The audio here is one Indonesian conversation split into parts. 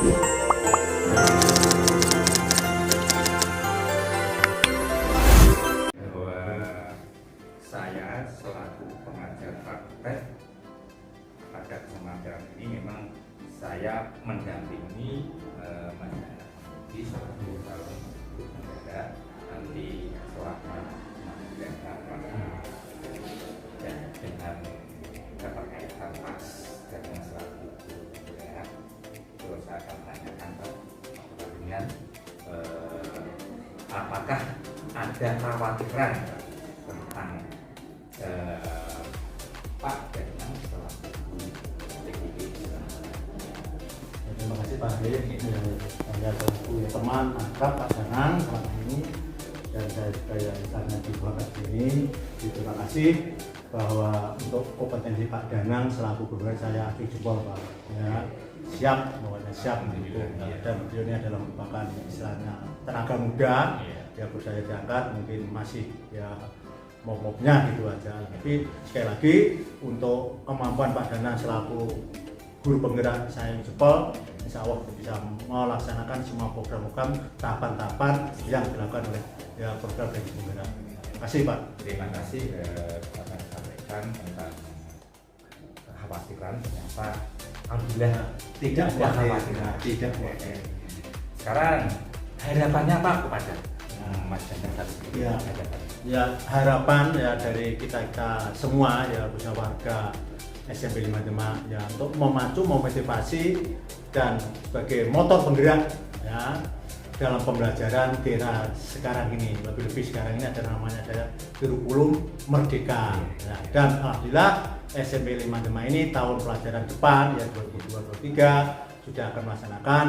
Bahwa saya selaku pengajar praktek pada kesempatan ini memang saya mendampingi masyarakat di suatu calon negara nanti selama dan dengan keterkaitan pas dengan selaku ya, terus saya akan tanyakan dengan apakah ada kekhawatiran tentang Pak Danang selaku TGP. Terima kasih Pak Habib. Saya selaku teman akrab Pak Danang selama ini, dan saya juga yang misalnya di bawah sini. Terima kasih bahwa untuk kompetensi Pak Danang selaku gubernur saya acung jempol Pak. Ya, siap, pokoknya siap mendukung. Dan beliau ini adalah merupakan istilahnya tenaga muda. Ya, baru saya diangkat mungkin masih ya mop-mopnya gitu aja. Tapi sekali lagi untuk kemampuan Pak Danang selaku guru penggerak saya jempol, insya Allah bisa melaksanakan semua program-program tahapan-tahapan yang dilakukan oleh ya program dari penggerak. Terima kasih Pak. Terima kasih akan sampaikan tentang kekhawatiran. Ternyata alhamdulillah tidak ada kekhawatiran. Tidak ada. Sekarang harapannya Pak kepada Mas Danang tadi? Ya harapan ya dari kita semua ya khususnya warga SMP 5 Demak ya untuk memacu, memotivasi dan sebagai motor penggerak ya dalam pembelajaran di era sekarang ini, lebih-lebih sekarang ini ada namanya ada kurikulum merdeka ya, dan alhamdulillah SMP 5 Demak ini tahun pelajaran depan ya 2022-2023 sudah akan melaksanakan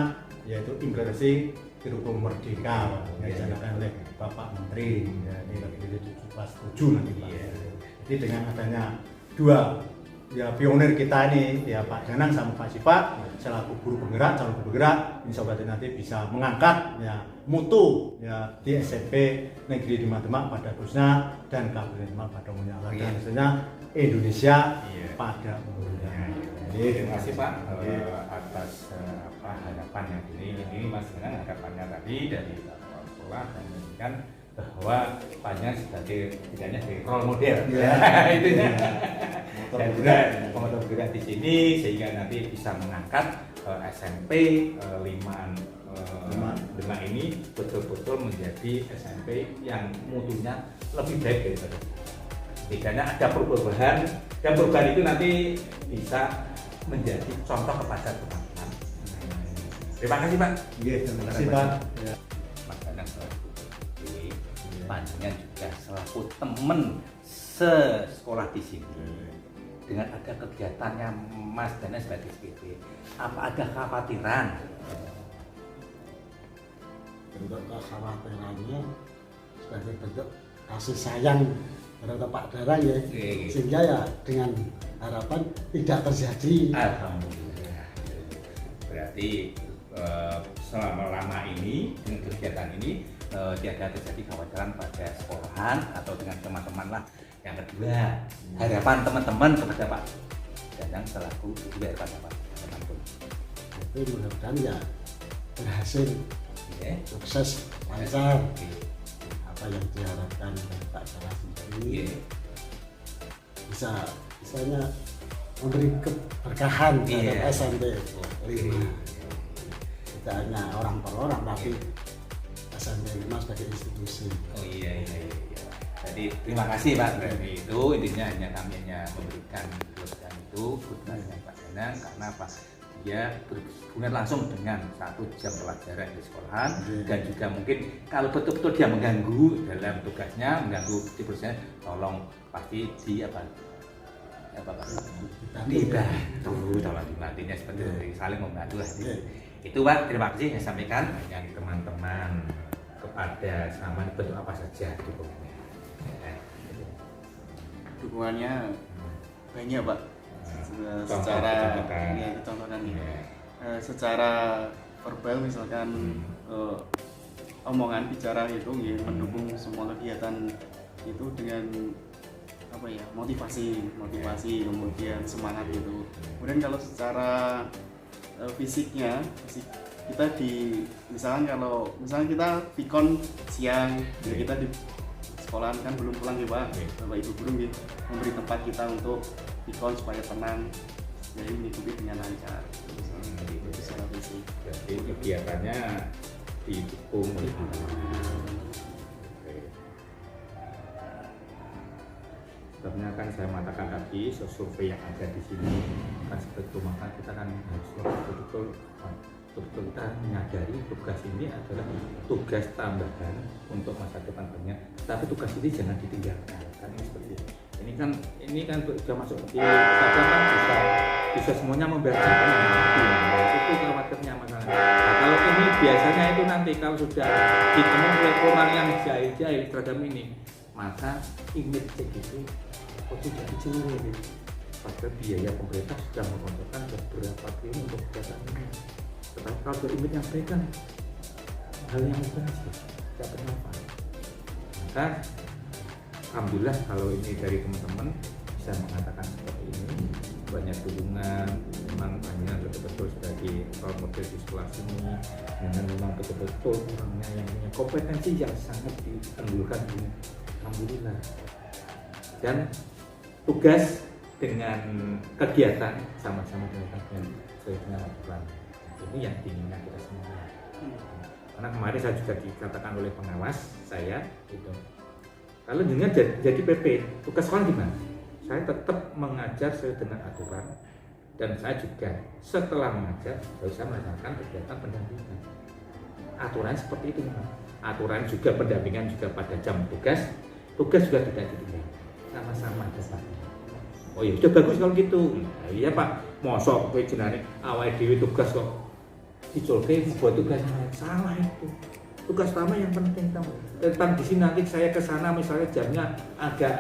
yaitu implementasi kurikulum merdeka yang dicanangkan oleh Bapak Menteri ya, ini lebih dari 17 nanti Pak. Jadi dengan adanya dua ya pionir kita ini ya Pak Danang sama Pak Sipak selaku guru penggerak, calon guru penggerak, insya Allah nanti bisa mengangkat ya mutu ya di SMP Negeri 5 Demak pada khususnya dan Kabupaten Demak pada umumnya dan khususnya Indonesia pada umumnya. Terima kasih Pak atas harapan yang ini Mas Danang harapannya tadi dari kepala sekolah dan menunjukkan bahwa Paknya sebagai tidaknya sebagai role model itu ya. Dan juga motor bergerak di sini sehingga nanti bisa mengangkat SMP 5 Demak ini betul-betul menjadi SMP yang mutunya lebih baik daripada tidaknya ada perubahan, dan perubahan itu nanti bisa menjadi contoh kepada teman-teman. Terima kasih Pak. Terima kasih Pak. Mas Danang selaku panjenengan juga selaku teman sekolah di sini. Dengan ada kegiatannya Mas Danang sebagai SPP, apa ada kekhawatiran? Bentuk kekhawatirannya sebagai bentuk kasih sayang terhadap Pak Danang ya, sehingga ya dengan harapan tidak terjadi. Alhamdulillah. Berarti selama ini dengan kegiatan ini tidak terjadi kekhawatiran pada sekolahan atau dengan teman-teman lah. Yang kedua, harapan teman-teman kepada Pak Danang selaku guru pada Pak teman-teman. Tapi mudah-mudahan ya berhasil, sukses, lancar. Apa yang diharapkan dari Pak Danang sendiri bisa misalnya memberi keberkahan terhadap SMP 5. Tidak hanya orang per orang, tapi SMP 5 sebagai institusi. Oh iya. Jadi terima kasih Pak. Berarti itu intinya kami hanya memberikan keberkahan itu kepada Pak Danang karena apa? Dia berhubungan langsung dengan 1 jam pelajaran di sekolahan dan juga mungkin kalau betul-betul dia mengganggu dalam tugasnya, mengganggu di prosesnya, tolong pasti dibantu, tolong dibantunya seperti saling membantu lah. Itu Pak, terima kasih yang sampaikan yang teman-teman kepada sama bentuk apa saja dukungannya. Dukungannya banyak Pak. Secara verbal misalkan omongan bicara itu ya, mendukung semua kegiatan itu dengan apa ya, motivasi kemudian semangat itu. Kemudian kalau secara fisik kita misalkan kita pikon siang, jadi kita di sekolahan kan belum pulang ya Pak, Bapak Ibu guru gitu, memberi tempat kita untuk pikon supaya tenang, jadi mengikuti dengan lancar. Itu secara fisik. Jadi kegiatannya didukung oleh sebabnya kan saya mengatakan tadi survei yang ada di sini kan seperti itu, maka kita kan harus betul-betul kita menyadari tugas ini adalah tugas tambahan untuk masa depan banyak, tapi tugas ini jangan ditinggalkan kan ini kan sudah masuk di kadang kan bisa semuanya membereskan itu khawatirnya masalah. Nah, kalau ini biasanya itu nanti kalau sudah ditemui oleh orang yang jahil terhadap ini, maka image itu tidak dicuri gitu. Padahal biaya pemerintah sudah mengontrolkan beberapa triliun untuk kegiatan ini. Tetapi kalau berimage yang baik kan hal yang bukan sih, tidak bermanfaat. Maka alhamdulillah kalau ini dari teman-teman bisa mengatakan seperti ini, banyak dukungan, memang banyak betul-betul sebagai role model di sekolah sini, dengan memang betul-betul orangnya yang punya kompetensi yang sangat diunggulkan ini, alhamdulillah. Dan tugas dengan kegiatan sama-sama dilakukan sesuai dengan aturan. Ini yang diinginkan kita semua. Karena kemarin saya juga dikatakan oleh pengawas saya itu, kalau dengan jadi PP, tugas sekolah gimana? Saya tetap mengajar sesuai dengan aturan, dan saya juga setelah mengajar harus melaksanakan kegiatan pendampingan. Aturan seperti itu memang. Aturan juga pendampingan juga pada jam tugas juga tidak ditinggal. Sama-sama ada. Oh iya, sudah bagus kalau gitu. Nah, iya Pak, mosok kowe jenenge awake dhewe tugas kok dicolke buat tugas salah itu. Tugas utama yang penting tahu. Tentang di sini nanti saya ke sana misalnya jamnya agak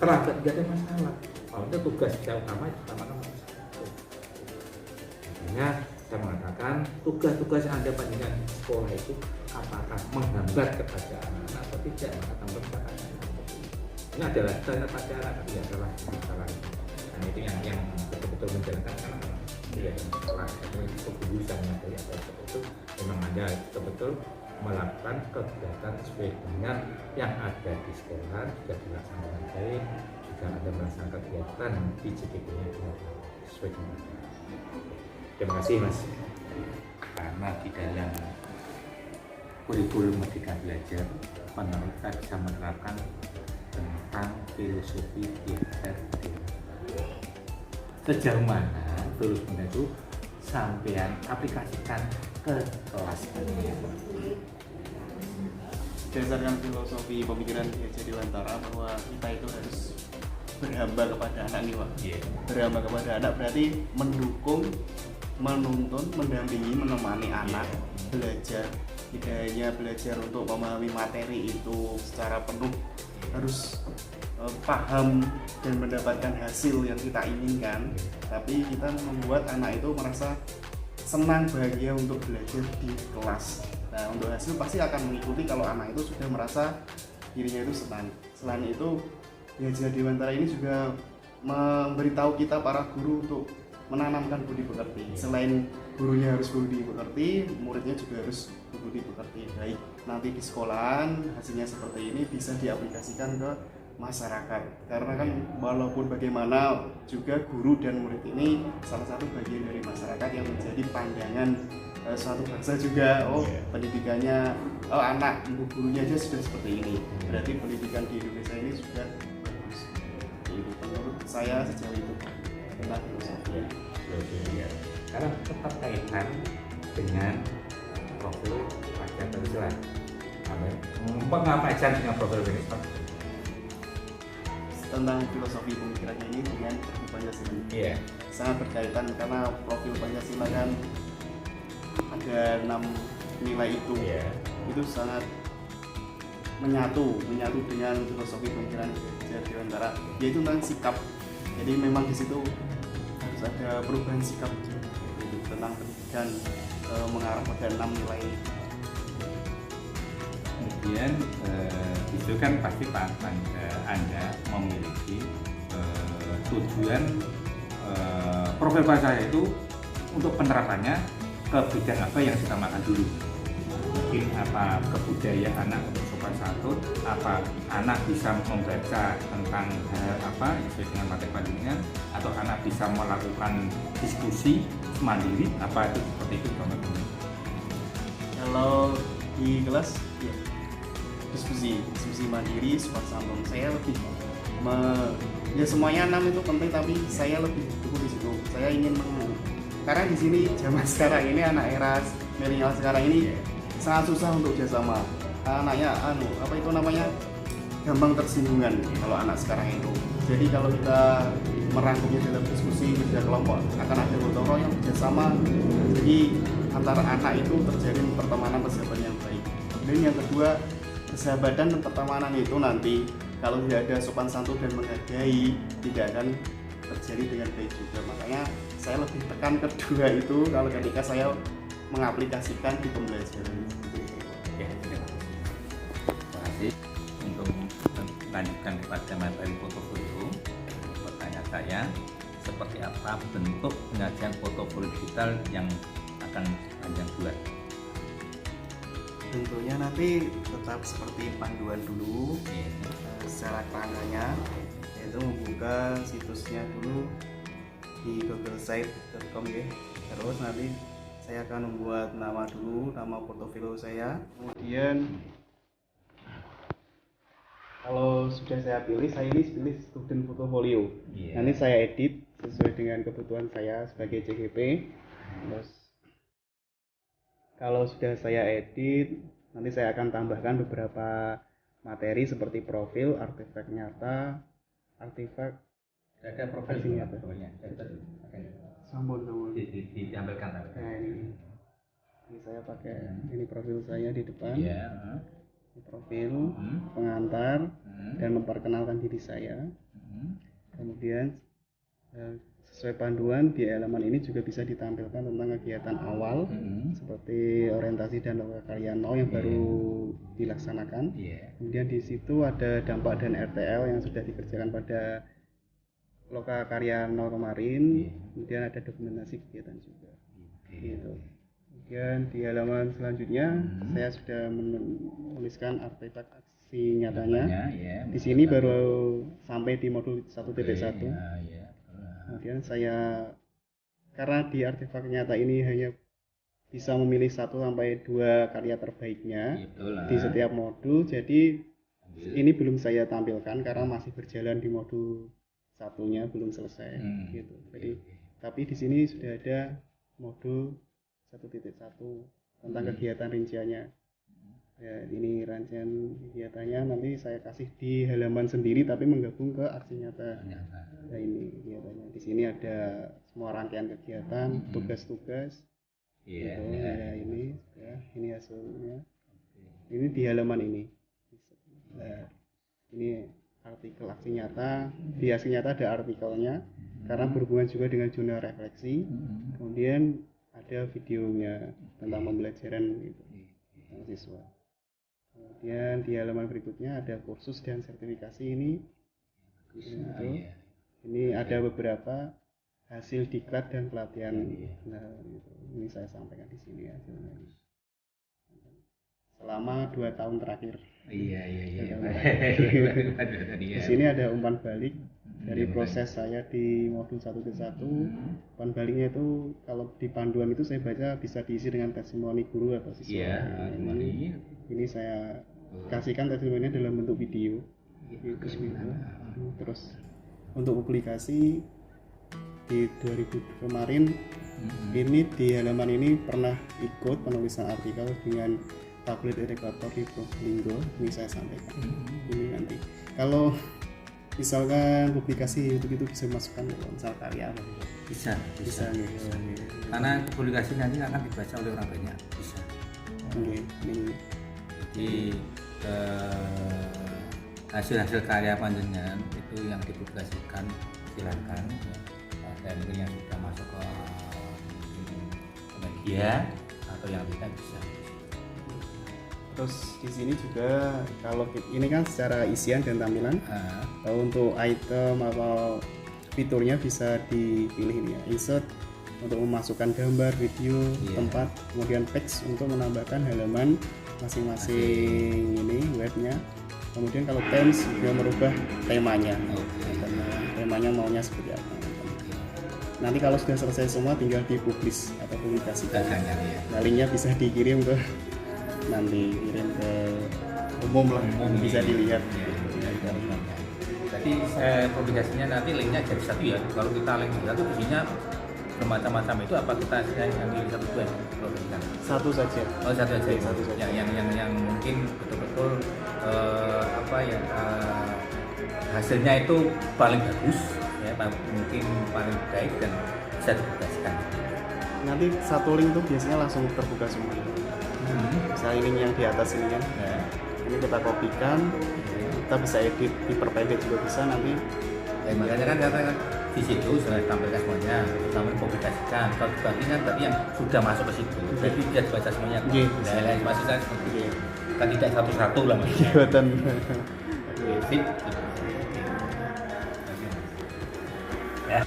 terlambat, tidak ada masalah. Kalau itu tugas yang utama masalah. Makanya saya mengatakan tugas-tugas yang Anda panjangkan di sekolah itu apakah menghambat kepada anak-anak atau tidak, maka tambah ini adalah tanda pacaran, tapi adalah masalah. Dan itu yang betul-betul menjalankan anak-anak. Iya, sekolah itu kebutuhan dari apa itu memang ada betul-betul melakukan kegiatan sesuai dengan yang ada di sekolah, juga dilaksanakan baik, juga ada melaksanakan kegiatan di CPP-nya sesuai dengan. Terima kasih Mas. Karena di dalam kurikulum Merdeka Belajar, kita bisa menerapkan tentang filosofi belajar sejauh mana filosofinya itu sampean aplikasikan ke kelas ini. Berdasarkan filosofi pemikiran Ki Dewantara bahwa kita itu harus berhamba kepada anak nih Pak. Berhamba kepada anak berarti mendukung, menuntun, mendampingi, menemani anak belajar. Tidak hanya belajar untuk memahami materi itu secara penuh, harus paham dan mendapatkan hasil yang kita inginkan, tapi kita membuat anak itu merasa senang, bahagia untuk belajar di kelas. Nah, untuk hasil pasti akan mengikuti kalau anak itu sudah merasa dirinya itu senang. Selain itu, Ki Dewantara ini juga memberitahu kita para guru untuk menanamkan budi pekerti. Selain gurunya harus budi pekerti, muridnya juga harus budi pekerti. Baik nanti di sekolahan hasilnya seperti ini bisa diaplikasikan ke masyarakat. Karena kan walaupun bagaimana juga guru dan murid ini salah satu bagian dari masyarakat yang menjadi pandangan suatu bangsa juga. Pendidikannya anak ibu gurunya aja sudah seperti ini. Berarti pendidikan di Indonesia ini sudah bagus. Menurut saya sejauh itu tentang filosofi. Karena tetap kaitan dengan profil pelajar Pancasila. Mengapa dengan profil ini? Tentang filosofi pemikirannya ini dengan Pancasila. Sangat berkaitan karena profil Pancasila kan ada 6 nilai itu. Itu sangat menyatu dengan filosofi pemikiran Ki Dewantara, yaitu tentang sikap. Jadi memang di situ harus ada perubahan sikap tentang pendidikan mengarah pada 6 nilai. Kemudian itu kan pasti Anda memiliki tujuan profil bahasa itu untuk penerapannya ke bidang apa yang diutamakan dulu. Mungkin apa kebudayaan anak untuk sopan santun, apa anak bisa membaca tentang apa sesuai dengan materi pelajarannya, atau anak bisa melakukan diskusi mandiri, apa itu seperti itu teman-teman. Kalau di kelas ya diskusi mandiri, sopan santun. Saya lebih ya semuanya 6 itu penting, tapi saya lebih dulu di situ. Saya ingin karena di sini zaman sekarang ini anak era milenial sekarang ini sangat susah untuk bersama. Anaknya apa itu namanya, gampang tersinggungan kalau anak sekarang itu. Jadi kalau kita merangkumnya dalam diskusi kerja kelompok akan ada gotong royong bersama. Jadi antara anak itu terjalin pertemanan persahabatan yang baik. Kemudian yang kedua, persahabatan dan pertemanan itu nanti kalau tidak ada sopan santun dan menghargai, tidak akan terjadi dengan baik juga. Makanya saya lebih tekan kedua itu kalau ketika saya mengaplikasikan di pembelajaran. Ya, terima kasih. Untuk melanjutkan kepada materi portofolio, pertanyaan saya, seperti apa bentuk penyajian portofolio digital yang akan Anda buat? Tentunya nanti tetap seperti panduan dulu. Secara kerangkanya yaitu membuka situsnya dulu di googlesite.com ya. Terus nanti saya akan membuat nama dulu, nama portofolio saya. Kemudian kalau sudah saya pilih student portfolio. Nanti saya edit sesuai dengan kebutuhan saya sebagai CGP. Terus kalau sudah saya edit, nanti saya akan tambahkan beberapa materi seperti profil, artefak nyata, artefak Ada profil nyata. Sambun. Diambilkan. Nah ini saya pakai ini profil saya di depan. Iya. Ini profil, pengantar, dan memperkenalkan diri saya. Kemudian sesuai panduan di halaman ini juga bisa ditampilkan tentang kegiatan awal seperti orientasi dan lokakarya 0 yang baru dilaksanakan. Kemudian di situ ada dampak dan RTL yang sudah dikerjakan pada lokakarya 0 kemarin. Kemudian ada dokumentasi kegiatan juga. Gitu. Kemudian di halaman selanjutnya saya sudah menuliskan artefak aksi nyatanya. Di sini baru sampai di modul 1.1. Kemudian saya, karena di artefak nyata ini hanya bisa memilih 1 sampai 2 karya terbaiknya di setiap modul, jadi ini belum saya tampilkan karena masih berjalan di modul 1-nya, belum selesai gitu. Jadi tapi di sini sudah ada modul 1.1 tentang kegiatan rinciannya. Ya, ini rangkaian kegiatannya nanti saya kasih di halaman sendiri tapi menggabung ke aksi nyata. Nah ini kegiatannya. Di sini ada semua rangkaian kegiatan, tugas-tugas. Ini hasilnya. Ini di halaman ini. Nah, ini artikel aksi nyata. Di aksi nyata ada artikelnya karena berhubungan juga dengan jurnal refleksi. Kemudian ada videonya tentang pembelajaran gitu, siswa. Kemudian di halaman berikutnya ada kursus dan sertifikasi ini. Ini ada beberapa hasil diklat dan pelatihan. Nah, ini saya sampaikan di sini hasilnya. Selama 2 tahun terakhir. Di sini ada umpan balik dari proses saya di modul 1.1. Umpan baliknya itu kalau di panduan itu saya baca bisa diisi dengan testimoni guru atau siswa. Ini saya kasihkan testimoninya dalam bentuk video. Terus untuk publikasi di 2000 kemarin ini di halaman ini pernah ikut penulisan artikel dengan tablet edukator di Probolinggo. Ini saya sampaikan. Ini nanti kalau misalkan publikasi YouTube itu bisa masukkan ke misal karya Bisa. gitu. Karena publikasi nanti akan dibaca oleh orang banyak. Bisa. Ini. Jadi hasil-hasil karya panjenengan itu yang dipublikasikan silakan. Dan yang sudah masuk ke media atau yang tidak bisa. Terus di sini juga kalau ini kan secara isian dan tampilan. Untuk item atau fiturnya bisa dipilih ini ya. Insert untuk memasukkan gambar, video, Iya. tempat, kemudian teks untuk menambahkan halaman masing-masing ini webnya. Kemudian kalau themes dia merubah temanya, karena temanya maunya seperti apa. Nanti kalau sudah selesai semua tinggal dipublish atau publikasikan. Iya. Nah, linknya bisa dikirim ke nanti kirim ke umum lah, Umum, bisa iya. dilihat. Jadi publikasinya nanti linknya jadi satu ya. Kalau kita link satu isinya bermacam-macam itu apa kita yang pilih satu dua kalau kita? Satu saja. Oh satu aja. Iya, satu saja. Yang mungkin betul-betul hasilnya itu paling bagus ya, mungkin paling baik dan bisa dipublikasikan. Nanti satu link tuh biasanya langsung terbuka semua. Misalnya link yang di atas ini kan, Ya. ini kita kopikan, kita bisa edit, diperpendek juga bisa nanti. Ya, makanya kan katakan di situ sudah tampilkan semuanya, tampil publikasikan. Kalau dibagi kan berarti yang sudah masuk ke situ, jadi bisa dibaca semuanya. Iya. Nah, lain masih saya seperti itu. Kan tidak satu-satu lah maksudnya. Jabatan. Sip. Ya.